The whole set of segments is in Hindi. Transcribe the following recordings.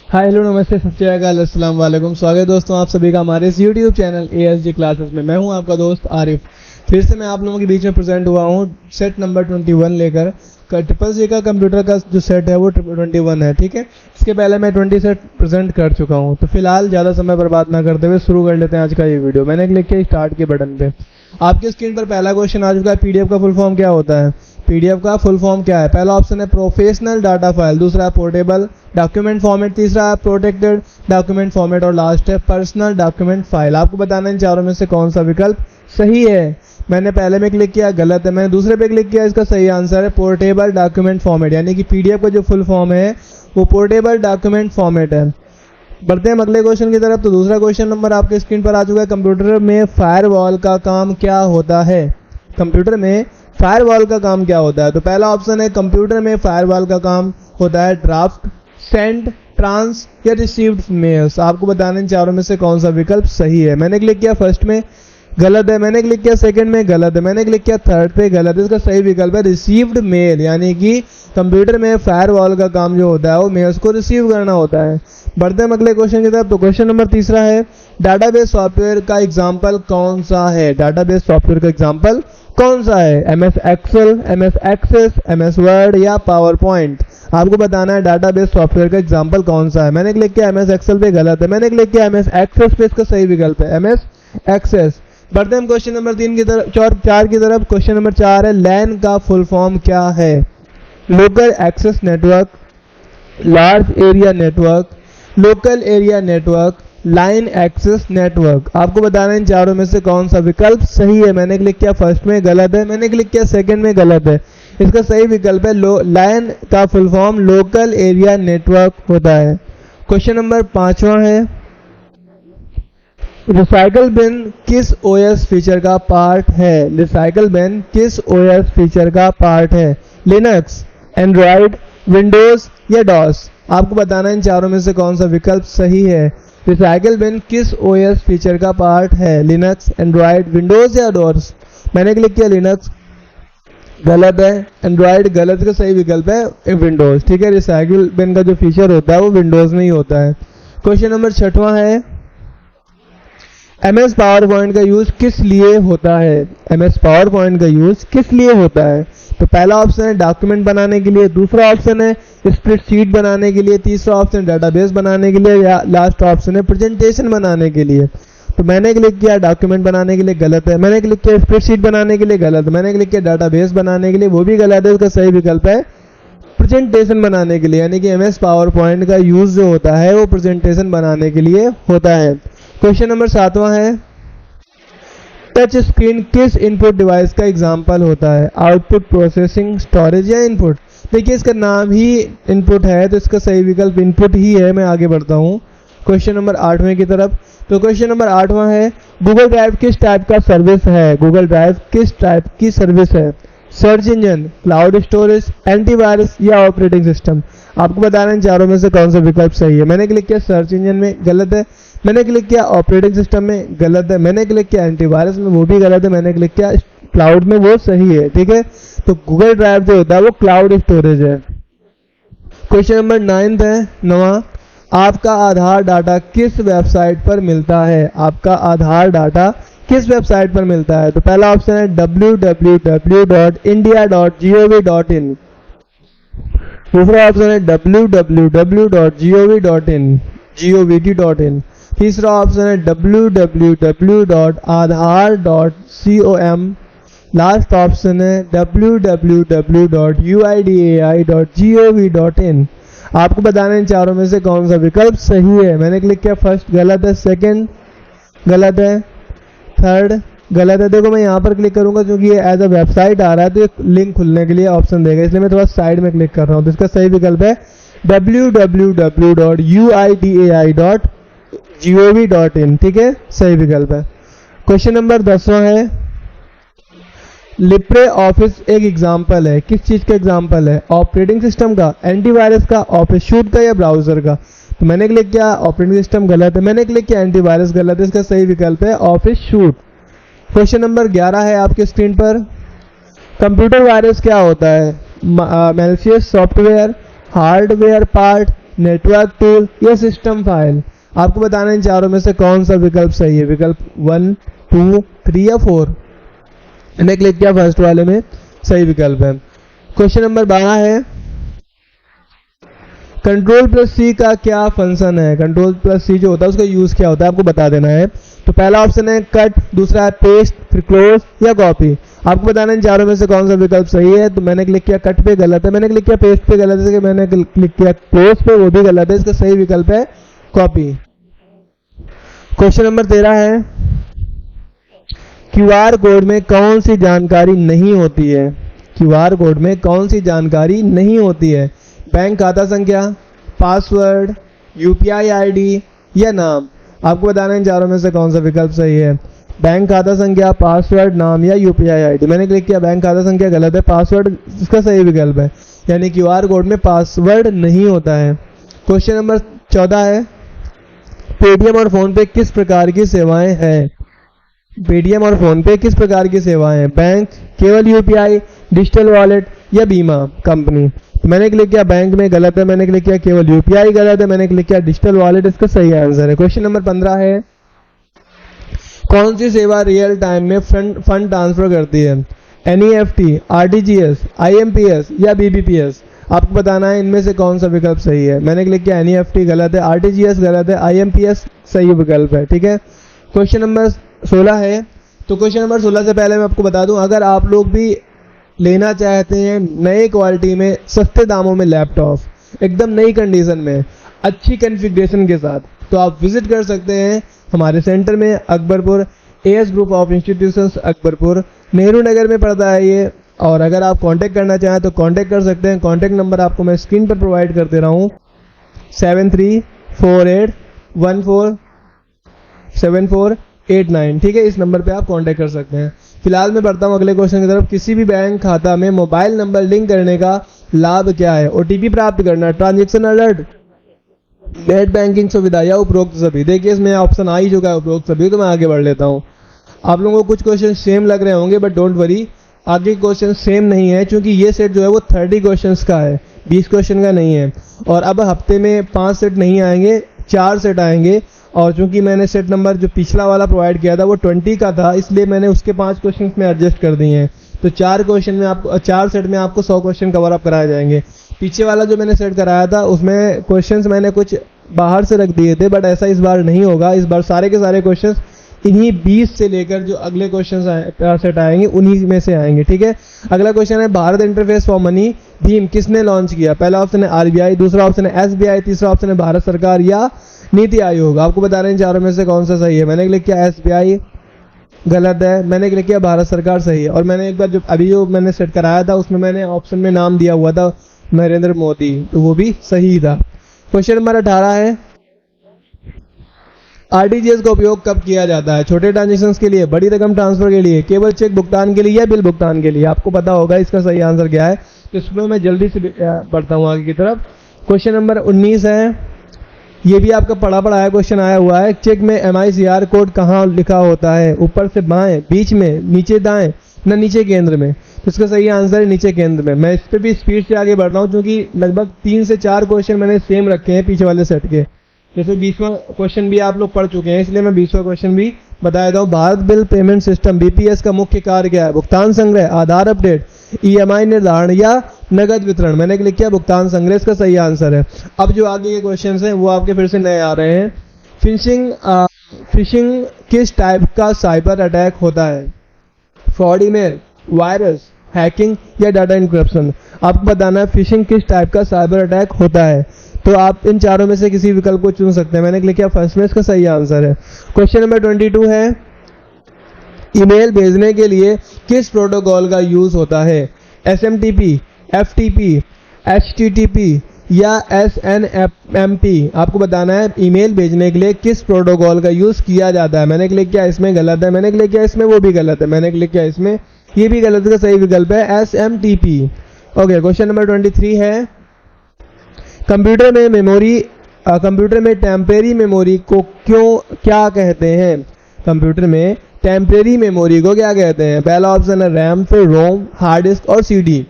हाय हेलो नमस्ते सत श्री अकाल अस्सलाम वालेकुम। स्वागत है दोस्तों आप सभी का हमारे इस यूट्यूब चैनल ASG क्लासेस में। मैं हूं आपका दोस्त आरिफ। फिर से मैं आप लोगों के बीच में प्रेजेंट हुआ हूं सेट नंबर 21 लेकर। ट्रिपल सी का कंप्यूटर का जो सेट है वो 21 है, ठीक है। इसके पहले मैं 20 सेट प्रेजेंट कर चुका हूं, तो फिलहाल ज़्यादा समय बर्बाद ना करते हुए शुरू कर लेते हैं आज का ये वीडियो। मैंने क्लिक किया स्टार्ट के बटन पे। आपकी स्क्रीन पर पहला क्वेश्चन आ चुका है, पीडीएफ का फुल फॉर्म क्या होता है। पीडीएफ का फुल फॉर्म क्या है? पहला ऑप्शन है प्रोफेशनल डाटा फाइल, दूसरा है पोर्टेबल डॉक्यूमेंट फॉर्मेट, तीसरा है प्रोटेक्टेड डॉक्यूमेंट फॉर्मेट और लास्ट है पर्सनल डॉक्यूमेंट फाइल। आपको बताना है इन चारों में से कौन सा विकल्प सही है। मैंने पहले में क्लिक किया, गलत है। मैंने दूसरे पे क्लिक किया, इसका सही आंसर है पोर्टेबल डॉक्यूमेंट फॉर्मेट, यानी कि पीडीएफ का जो फुल फॉर्म है वो पोर्टेबल डॉक्यूमेंट फॉर्मेट है। बढ़ते हैं अगले क्वेश्चन की तरफ। तो दूसरा क्वेश्चन नंबर आपके स्क्रीन पर आ चुका है, कंप्यूटर में फायरवॉल का काम क्या होता है। कंप्यूटर में फायरवॉल का काम क्या होता है? तो पहला ऑप्शन है कंप्यूटर में फायरवॉल का काम होता है ड्राफ्ट, सेंड, ट्रांस या रिसीव्ड मेल्स। आपको बताना इन चारों में से कौन सा विकल्प सही है। मैंने क्लिक किया फर्स्ट में, गलत है। मैंने क्लिक किया सेकंड में, गलत है। मैंने क्लिक किया थर्ड पे, गलत है। इसका सही विकल्प है रिसीव्ड मेल, यानी कि कंप्यूटर में फायरवॉल का काम जो होता है वो मेल्स को रिसीव करना होता है। बढ़ते हैं अगले क्वेश्चन की तरफ। तो क्वेश्चन नंबर तीसरा है, डाटाबेस सॉफ्टवेयर का एग्जाम्पल कौन सा है। डाटाबेस सॉफ्टवेयर का एग्जाम्पल कौन सा है? MS Excel, MS Access, MS Word या पावर पॉइंट। आपको बताना है डाटाबेस सॉफ्टवेयर का एग्जाम्पल कौन सा है। मैंने क्लिक किया MS एक्सेल पे, गलत है। मैंने क्लिक किया MS एक्सेस पे, इसका सही विकल्प है MS एक्सेस। बढ़ते हैं क्वेश्चन नंबर 3 की तरफ, 4 की तरफ। क्वेश्चन नंबर 4 है, लैन का फुल फॉर्म क्या है। Local access network, large area network, local area network, line access network. आपको बताना है इन चारों में से कौन सा विकल्प सही है। मैंने क्लिक किया फर्स्ट में, गलत है। मैंने क्लिक किया सेकंड में, गलत है। इसका सही विकल्प है लाइन का full form local area network होता है। क्वेश्चन नंबर 5वां है, रिसाइकल बिन किस OS फीचर का पार्ट है। रिसाइकल बिन किस OS फीचर का पार्ट है? लिनक्स, एंड्रॉइड, विंडोज या डॉस। आपको बताना है इन चारों में से कौन सा विकल्प सही है। रिसाइकल बिन किस OS फीचर का पार्ट है? लिनक्स, एंड्रॉइड, विंडोज या डॉस। मैंने क्लिक किया लिनक्स, गलत है। एंड्रॉइड गलत, का सही विकल्प है विंडोज, ठीक है। रिसाइकल बिन का जो फीचर होता है वो विंडोज में ही होता है। क्वेश्चन नंबर 6वां है, MS पावर पॉइंट का यूज किस लिए होता है। MS पावर पॉइंट का यूज किस लिए होता है? तो पहला ऑप्शन है डॉक्यूमेंट बनाने के लिए, दूसरा ऑप्शन है स्प्रेडशीट बनाने के लिए, तीसरा ऑप्शन डेटाबेस बनाने के लिए या लास्ट ऑप्शन है प्रेजेंटेशन बनाने के लिए। तो मैंने क्लिक किया डॉक्यूमेंट बनाने के लिए, गलत है। मैंने क्लिक किया स्प्रेडशीट बनाने के लिए, गलत है। मैंने क्लिक किया डेटाबेस बनाने के लिए, वो भी गलत है। इसका सही विकल्प है प्रेजेंटेशन बनाने के लिए, यानी कि MS पावर पॉइंट का यूज जो होता है वो प्रेजेंटेशन बनाने के लिए होता है। क्वेश्चन नंबर 7वां है, टच स्क्रीन किस इनपुट डिवाइस का एग्जाम्पल होता है। आउटपुट, प्रोसेसिंग, स्टोरेज या इनपुट। देखिए इसका नाम ही इनपुट है तो इसका सही विकल्प इनपुट ही है। मैं आगे बढ़ता हूँ क्वेश्चन नंबर 8वें की तरफ। तो क्वेश्चन नंबर 8वां है, गूगल ड्राइव किस टाइप का सर्विस है। गूगल ड्राइव किस टाइप की सर्विस है? Search engine, cloud storage, antivirus या ऑपरेटिंग सिस्टम। आपको बताना है चारों में से कौन सा विकल्प सही है। मैंने क्लिक किया सर्च इंजन में, गलत है। मैंने क्लिक किया ऑपरेटिंग सिस्टम में, गलत है। मैंने क्लिक किया एंटीवायरस में, वो भी गलत है। मैंने क्लिक किया क्लाउड में, वो सही है, ठीक है। तो गूगल ड्राइव जो होता है वो क्लाउड स्टोरेज है। क्वेश्चन नंबर 9 है, 9वां, आपका आधार डाटा किस वेबसाइट पर मिलता है। आपका आधार डाटा किस वेबसाइट पर मिलता है? तो पहला ऑप्शन है www.india.gov.in, दूसरा ऑप्शन है www.gov.in, तीसरा ऑप्शन है www.aadhaar.com, लास्ट ऑप्शन है www.uidai.gov.in। आपको बताना है इन चारों में से कौन सा विकल्प सही है। मैंने क्लिक किया फर्स्ट, गलत है। सेकंड, गलत है। थर्ड, गलत है। देखो मैं यहाँ पर क्लिक करूंगा क्योंकि ये एज अ वेबसाइट आ रहा है तो एक लिंक खुलने के लिए ऑप्शन देगा, इसलिए मैं थोड़ा साइड में क्लिक कर रहा हूँ। तो इसका सही विकल्प है www.uidai.gov.in, ठीक है, सही विकल्प है। क्वेश्चन नंबर 10वां है, लिब्रे ऑफिस एक एग्जाम्पल है। किस चीज का एग्जाम्पल है? ऑपरेटिंग सिस्टम का, एंटीवायरस का, ऑफिस सूट का या ब्राउजर का। तो मैंने क्लिक किया ऑपरेटिंग सिस्टम, गलत है। मैंने क्लिक किया एंटीवायरस, गलत है। इसका सही विकल्प है ऑफिस सूट। क्वेश्चन नंबर 11 है आपके स्क्रीन पर, कंप्यूटर वायरस क्या होता है? Malicious software, hardware part network tool या सिस्टम फाइल। आपको बताना है इन चारों में से कौन सा विकल्प सही है। विकल्प 1, 2, 3 या 4। मैंने क्लिक किया फर्स्ट वाले में, सही विकल्प है। क्वेश्चन नंबर 12 है, कंट्रोल प्लस सी का क्या फंक्शन है। कंट्रोल प्लस सी जो होता है उसका यूज क्या होता है आपको बता देना है। तो पहला ऑप्शन है कट, दूसरा है पेस्ट, फिर क्लोज या कॉपी। आपको बताना है इन चारों में से कौन सा विकल्प सही है। तो मैंने क्लिक किया कट पे, गलत है। मैंने क्लिक किया पेस्ट पे, गलत है। मैंने क्लिक किया क्लोज पे, वो भी गलत है। इसका सही विकल्प है कॉपी। क्वेश्चन नंबर 13 है, क्यूआर कोड में कौन सी जानकारी नहीं होती है। क्यूआर कोड में कौन सी जानकारी नहीं होती है। बैंक खाता संख्या, पासवर्ड, यूपीआई आईडी या नाम। आपको बताना है इन चारों में से कौन सा विकल्प सही है। बैंक खाता संख्या, पासवर्ड, नाम या यूपीआई आईडी। मैंने क्लिक किया बैंक खाता संख्या, गलत है। पासवर्ड इसका सही विकल्प है, यानी क्यूआर कोड में पासवर्ड नहीं होता है। क्वेश्चन नंबर 14 है, पेटीएम और फोन पे किस प्रकार की सेवाएं हैं। पेटीएम और फोन पे किस प्रकार की सेवाएं हैं। बैंक, केवल यूपीआई, डिजिटल वॉलेट या बीमा कंपनी। तो मैंने क्लिक किया बैंक में, गलत है। मैंने क्लिक किया केवल यूपीआई, गलत है। मैंने क्लिक किया डिजिटल वॉलेट, इसका सही आंसर है। क्वेश्चन नंबर 15 है, कौन सी सेवा रियल टाइम में फंड ट्रांसफर करती है। एनईएफटी, आरटीजीएस, आईएमपीएस या बीबीपीएस। आपको बताना है इनमें से कौन सा विकल्प सही है। मैंने क्लिक किया एनईएफटी, गलत है। आरटीजीएस गलत है। आईएमपीएस सही विकल्प है, ठीक है। क्वेश्चन नंबर 16 है, तो क्वेश्चन नंबर 16 से पहले मैं आपको बता दूं, अगर आप लोग भी लेना चाहते हैं नए क्वालिटी में सस्ते दामों में लैपटॉप, एकदम नई कंडीशन में, अच्छी कॉन्फ़िगरेशन के साथ, तो आप विजिट कर सकते हैं हमारे सेंटर में, Akbarpur, AS group of institutions Akbarpur, Nehru Nagar में पड़ता है ये। और अगर आप कांटेक्ट करना चाहें तो कांटेक्ट कर सकते हैं। कांटेक्ट नंबर आपको मैं स्क्रीन पर प्रोवाइड कर दे रहा हूँ, 7348147489, ठीक है। इस नंबर पे आप कांटेक्ट कर सकते हैं। फिलहाल मैं बढ़ता हूँ अगले क्वेश्चन की तरफ। किसी भी बैंक खाता में मोबाइल नंबर लिंक करने का लाभ क्या है। ओटीपी प्राप्त करना, ट्रांजैक्शन अलर्ट, नेट बैंकिंग सुविधा या उपरोक्त सभी। देखिए इसमें ऑप्शन आ ही चुका है उपरोक्त सभी, तो मैं आगे बढ़ लेता हूँ। आप लोगों को कुछ क्वेश्चन सेम लग रहे होंगे, बट डोंट वरी, आगे क्वेश्चन सेम नहीं है, क्योंकि ये सेट जो है वो 30 क्वेश्चंस का है, 20 क्वेश्चन का नहीं है। और अब हफ्ते में 5 सेट नहीं आएंगे, 4 सेट आएंगे। और चूंकि मैंने सेट नंबर जो पिछला वाला प्रोवाइड किया था वो 20 का था, इसलिए मैंने उसके 5 क्वेश्चन में एडजस्ट कर दिए हैं। तो 4 क्वेश्चन में आपको 4 सेट में आपको 100 क्वेश्चन कवर अप कराए जाएंगे। पीछे वाला जो मैंने सेट कराया था उसमें क्वेश्चंस मैंने कुछ बाहर से रख दिए थे, बट ऐसा इस बार नहीं होगा। इस बार सारे के सारे क्वेश्चंस इन्हीं 20 से लेकर जो अगले क्वेश्चन सेट आएंगे उन्हीं में से आएंगे, ठीक है। अगला क्वेश्चन है, Bharat interface for money Bhim किसने लॉन्च किया। पहला ऑप्शन है आरबीआई, दूसरा ऑप्शन है एसबीआई, तीसरा ऑप्शन है भारत सरकार या नीति आयोग। आपको बता रहे हैं इन चारों में से कौन सा सही है। मैंने क्लिक किया एसबीआई, गलत है। मैंने क्लिक किया भारत सरकार, सही है। और मैंने एक बार जो मैंने सेट कराया था उसमें मैंने ऑप्शन में नाम दिया हुआ था नरेंद्र मोदी, तो वो भी सही था। क्वेश्चन नंबर 18 है, आरटीजीएस का उपयोग कब किया जाता है। छोटे ट्रांजेक्शन के लिए, बड़ी रकम ट्रांसफर के लिए, केवल चेक भुगतान के लिए या बिल भुगतान के लिए। आपको पता होगा इसका सही आंसर क्या है। तो इसमें मैं जल्दी से बढ़ता हूँ आगे की तरफ। क्वेश्चन नंबर 19 है, ये भी आपका पढ़ा पढ़ाया क्वेश्चन आया हुआ है। चेक में MICR कोड कहाँ लिखा होता है। ऊपर से बाएं, बीच में, नीचे दाएं, ना नीचे केंद्र में। तो इसका सही आंसर है नीचे केंद्र में। मैं इस पर भी स्पीड से आगे बढ़ रहा हूँ, क्योंकि लगभग 3 से 4 क्वेश्चन मैंने सेम रखे हैं पीछे वाले सेट के। जैसे 20वां क्वेश्चन भी आप लोग पढ़ चुके हैं, इसलिए मैं 20वां क्वेश्चन भी बता देता हूँ। Bharat bill payment system BPS का मुख्य कार्य क्या है। भुगतान संग्रह, आधार अपडेट, EMI निर्धारण या नगद वितरण। मैंने क्लिक किया भुगतान संग्रह, इसका सही आंसर है। अब जो आगे के क्वेश्चन हैं वो आपके फिर से नए आ रहे हैं। फिशिंग किस टाइप का साइबर अटैक होता है। फ्रॉड ईमेल, वायरस, हैकिंग या डाटा इंक्रिप्शन। आपको बताना है फिशिंग किस टाइप का साइबर अटैक होता है। तो आप इन चारों में से किसी विकल्प को चुन सकते हैं। मैंने क्लिक किया फर्स्ट में, इसका सही आंसर है। क्वेश्चन नंबर 22 है, ईमेल भेजने के लिए किस प्रोटोकॉल का यूज होता है। SMTP, FTP, HTTP या SNMP। आपको बताना है ईमेल भेजने के लिए किस प्रोटोकॉल का यूज किया जाता है। मैंने क्लिक किया इसमें, गलत है। मैंने क्लिक किया इसमें, वो भी गलत है। मैंने क्लिक किया इसमें, ये भी गलत है। सही विकल्प है SMTP। ओके, क्वेश्चन नंबर 23 है, कंप्यूटर में टेम्परेरी मेमोरी को क्या कहते हैं। कंप्यूटर में टेम्परेरी मेमोरी को क्या कहते हैं। पहला ऑप्शन है रैम, फिर रोम, हार्ड डिस्क और CD।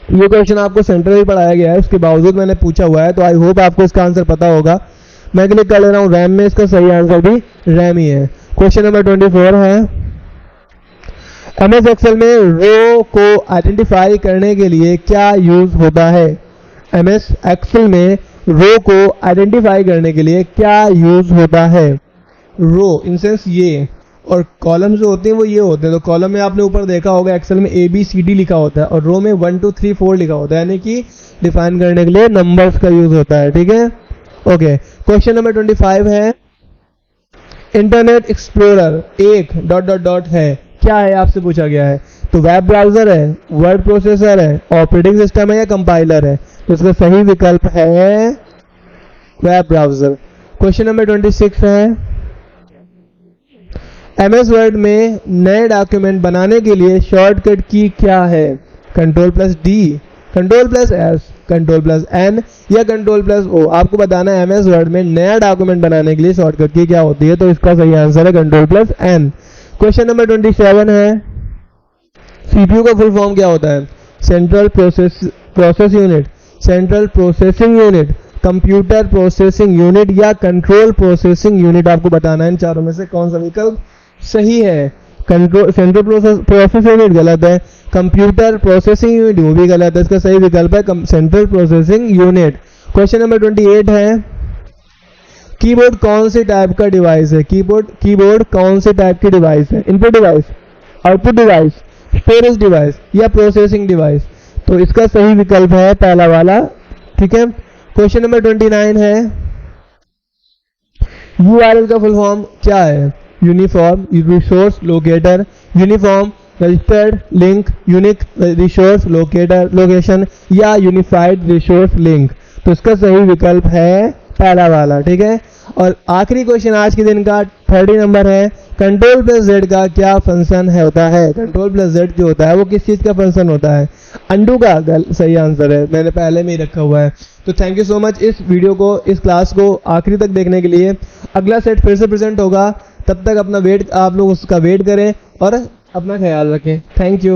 ये क्वेश्चन आपको सेंटर में पढ़ाया गया है, उसके बावजूद मैंने पूछा हुआ है, तो आई होप आपको इसका आंसर पता होगा। मैं क्लिक कर ले रहा हूँ रैम में, इसका सही आंसर भी रैम ही है। क्वेश्चन नंबर 24 है, MS एक्सेल में रो को आइडेंटिफाई करने के लिए क्या यूज होता है? MS एक्सेल में रो को आइडेंटिफाई करने के लिए क्या यूज होता है? रो इन सेंस ये, और कॉलम जो होते हैं वो ये होते हैं। तो कॉलम में आपने ऊपर देखा होगा एक्सेल में ABCD लिखा होता है, और रो में 1 2 3 4 लिखा होता है, यानी कि डिफाइन करने के लिए नंबर्स का यूज होता है। ठीक है, ओके। क्वेश्चन नंबर 25 है, इंटरनेट एक्सप्लोरर एक ... है, क्या है आपसे पूछा गया है? तो वेब ब्राउजर है, वर्ड प्रोसेसर है, ऑपरेटिंग सिस्टम है या कंपाइलर है? तो इसका सही विकल्प है वेब ब्राउजर। क्वेश्चन नंबर 26 है, MS वर्ड में नए डॉक्यूमेंट बनाने के लिए शॉर्टकट की क्या है? Ctrl+D, Ctrl+S, Ctrl+N या Ctrl+O? आपको बताना है MS वर्ड में नया डॉक्यूमेंट बनाने के लिए शॉर्टकट की क्या होती है, तो इसका सही आंसर है Ctrl+N। क्वेश्चन नंबर 27 है, CPU का फुल फॉर्म क्या होता है? Central process unit, central processing unit, computer processing unit या कंट्रोल प्रोसेसिंग यूनिट? आपको बताना है इन चारों में से कौन सा विकल्प सही है। सेंट्रल प्रोसेस यूनिट गलत है, कंप्यूटर प्रोसेसिंग यूनिट वो भी गलत है, इसका सही विकल्प है central processing unit. Question number 28 है, कीबोर्ड कौन से टाइप का डिवाइस है? कीबोर्ड कौन से टाइप की डिवाइस है? Input device, output device, storage device या प्रोसेसिंग डिवाइस? तो इसका सही विकल्प है पहला वाला। ठीक है, क्वेश्चन नंबर 29 है, URL का फुल फॉर्म क्या है? Uniform resource locator, uniform registered link, unique resource location या यूनिफाइड रिसोर्स लिंक? तो इसका सही विकल्प है पहला वाला। ठीक है, और आखिरी क्वेश्चन आज के दिन का 30 नंबर है, Ctrl+Z का क्या फंक्शन होता है? Ctrl+Z जो होता है वो किस चीज का फंक्शन होता है? अंडू का सही आंसर है, मैंने पहले में ही रखा हुआ है। तो थैंक यू सो मच इस वीडियो को, इस क्लास को आखिरी तक देखने के लिए। अगला सेट फिर से प्रेजेंट होगा, तब तक अपना वेट, आप लोग उसका वेट करें और अपना ख्याल रखें। Thank you.